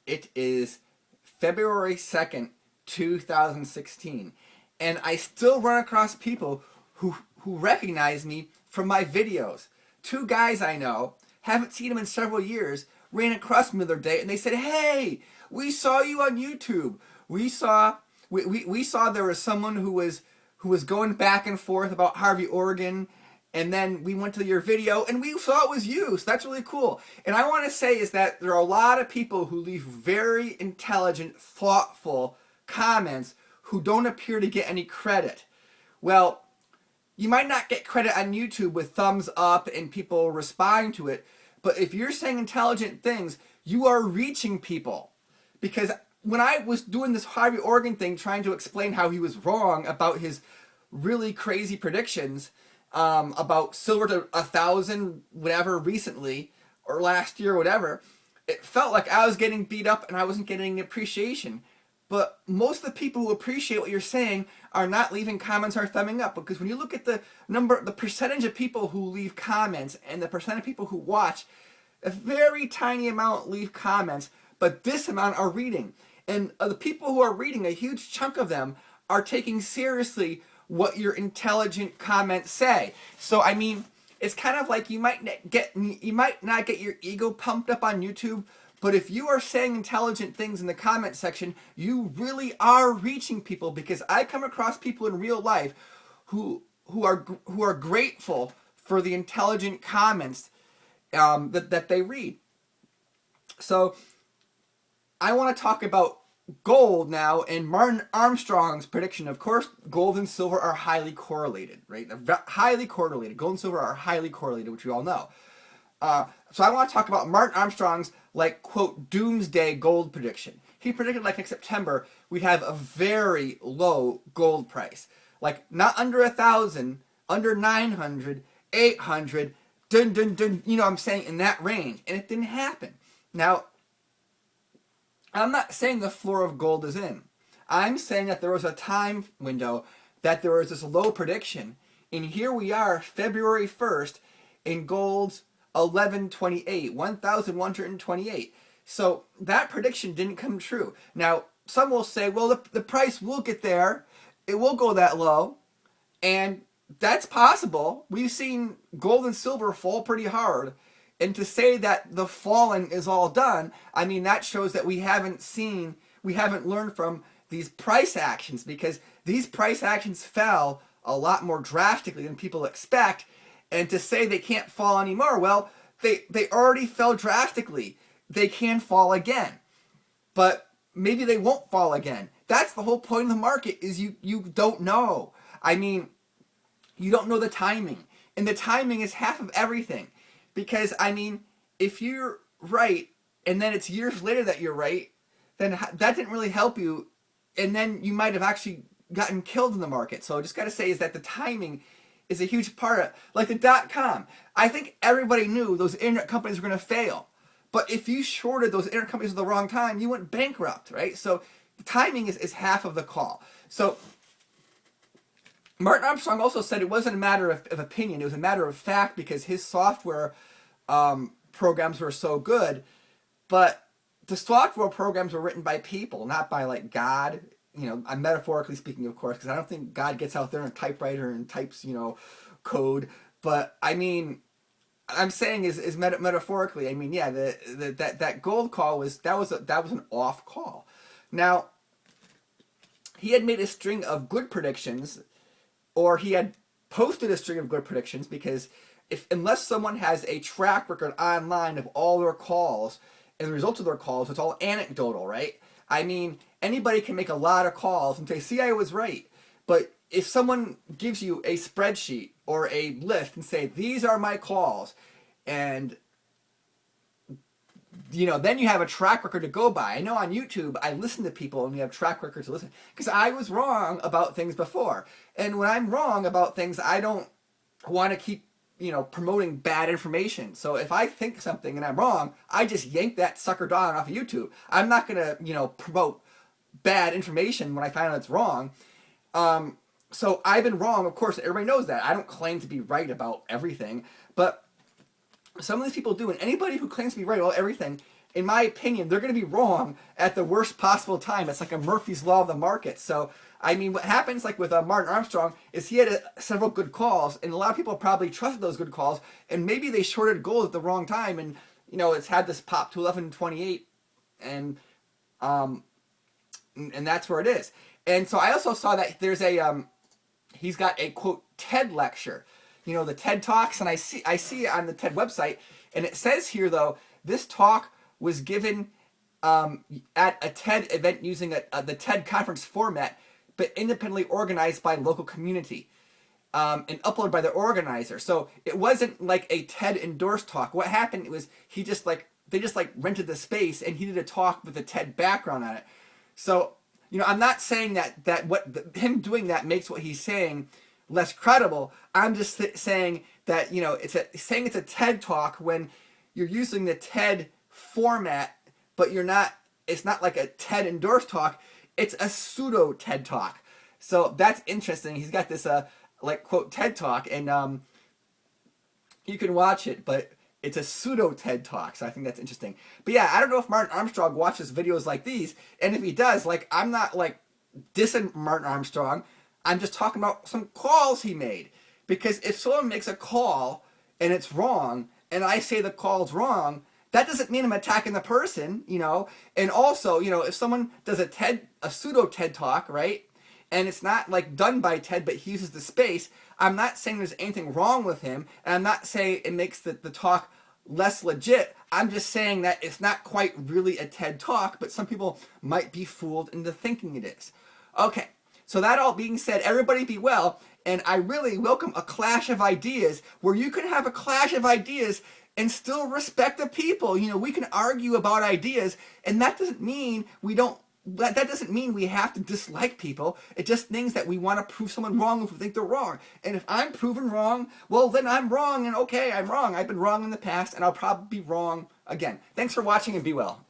It is February 2nd, 2016. And I still run across people who recognize me from my videos. Two guys I know, haven't seen them in several years, ran across me the other day and they said, "Hey, we saw you on YouTube. We saw there was someone who was going back and forth about Harvey Oregon, and then we went to your video and we saw it was you, so that's really cool." And I want to say is that there are a lot of people who leave very intelligent, thoughtful comments who don't appear to get any credit. Well, you might not get credit on YouTube with thumbs up and people responding to it, but if you're saying intelligent things, you are reaching people. Because when I was doing this Harvey Oregon thing, trying to explain how he was wrong about his really crazy predictions about silver to 1,000, whatever, recently, or last year, or whatever, it felt like I was getting beat up and I wasn't getting any appreciation. But most of the people who appreciate what you're saying are not leaving comments or thumbing up, because when you look at the percentage of people who leave comments and the percent of people who watch, a very tiny amount leave comments, but this amount are reading. And the people who are reading, a huge chunk of them are taking seriously what your intelligent comments say. So I mean, it's kind of like you might not get your ego pumped up on YouTube, but if you are saying intelligent things in the comment section, you really are reaching people, because I come across people in real life who are grateful for the intelligent comments that they read. So I want to talk about gold now and Martin Armstrong's prediction. Of course, gold and silver are highly correlated, right? They're highly correlated. Gold and silver are highly correlated, which we all know. So I want to talk about Martin Armstrong's, like, quote, doomsday gold prediction. He predicted, like, next September we'd have a very low gold price, like not under 1,000, under 900, 800, dun dun dun. You know what I'm saying, in that range, and it didn't happen. Now, I'm not saying the floor of gold is in. I'm saying that there was a time window that there was this low prediction, and here we are, February 1st, and gold's 1128, 1,128. So that prediction didn't come true. Now, some will say, well, the price will get there. It will go that low. And that's possible. We've seen gold and silver fall pretty hard. And to say that the falling is all done, I mean, that shows that we haven't learned from these price actions, because these price actions fell a lot more drastically than people expect. And to say they can't fall anymore, well, they already fell drastically. They can fall again. But maybe they won't fall again. That's the whole point of the market, is you don't know. I mean, you don't know the timing. And the timing is half of everything. Because, I mean, if you're right, and then it's years later that you're right, then that didn't really help you. And then you might have actually gotten killed in the market. So I just got to say is that the timing is a huge part of it. Like the .com. I think everybody knew those internet companies were going to fail. But if you shorted those internet companies at the wrong time, you went bankrupt, right? So the timing is half of the call. So Martin Armstrong also said it wasn't a matter of opinion. It was a matter of fact, because his software programs were so good. But the software programs were written by people, not by, like, God. You know, I'm metaphorically speaking, of course, because I don't think God gets out there in a typewriter and types, you know, code. But I mean, I'm saying is metaphorically. I mean, yeah, that gold call was an off call. Now, he had made a string of good predictions, or he had posted a string of good predictions, because unless someone has a track record online of all their calls and the results of their calls, it's all anecdotal, right? I mean, anybody can make a lot of calls and say, see, I was right. But if someone gives you a spreadsheet or a list and say, these are my calls, and, you know, then you have a track record to go by. I know on YouTube, I listen to people and we have track records to listen, because I was wrong about things before. And when I'm wrong about things, I don't want to keep, you know, promoting bad information. So if I think something and I'm wrong, I just yank that sucker down off of YouTube. I'm not going to, you know, promote bad information when I find out it's wrong. So I've been wrong, of course, everybody knows that. I don't claim to be right about everything, but some of these people do, and anybody who claims to be right about everything, in my opinion, they're going to be wrong at the worst possible time. It's like a Murphy's Law of the market. So, I mean, what happens like with Martin Armstrong is he had several good calls, and a lot of people probably trusted those good calls, and maybe they shorted gold at the wrong time, and it's had this pop to 1128, and that's where it is. And so I also saw that there's he's got a quote TED lecture, the TED Talks, and I see it on the TED website, and it says here though this talk was given at a TED event using the TED conference format, but independently organized by local community and uploaded by the organizer. So it wasn't like a TED endorsed talk. What happened was they just rented the space and he did a talk with a TED background on it. So I'm not saying that him doing that makes what he's saying less credible. I'm just saying that it's a TED talk when you're using the TED format, but it's not like a TED endorsed talk. It's a pseudo TED talk. So that's interesting. He's got this quote TED talk, and you can watch it, but it's a pseudo TED talk. So I think that's interesting. But yeah, I don't know if Martin Armstrong watches videos like these, and if he does, I'm not dissing Martin Armstrong. I'm just talking about some calls he made. Because if someone makes a call and it's wrong, and I say the call's wrong, that doesn't mean I'm attacking the person, And also, if someone does a pseudo TED talk, right? And it's not done by TED, but he uses the space, I'm not saying there's anything wrong with him, and I'm not saying it makes the talk less legit. I'm just saying that it's not quite really a TED talk, but some people might be fooled into thinking it is. Okay, so that all being said, everybody be well, and I really welcome a clash of ideas where you can have a clash of ideas and still respect the people. We can argue about ideas, and that doesn't mean that doesn't mean we have to dislike people. It just means that we want to prove someone wrong if we think they're wrong. And if I'm proven wrong, well, then I'm wrong, and okay, I'm wrong. I've been wrong in the past, and I'll probably be wrong again. Thanks for watching, and be well.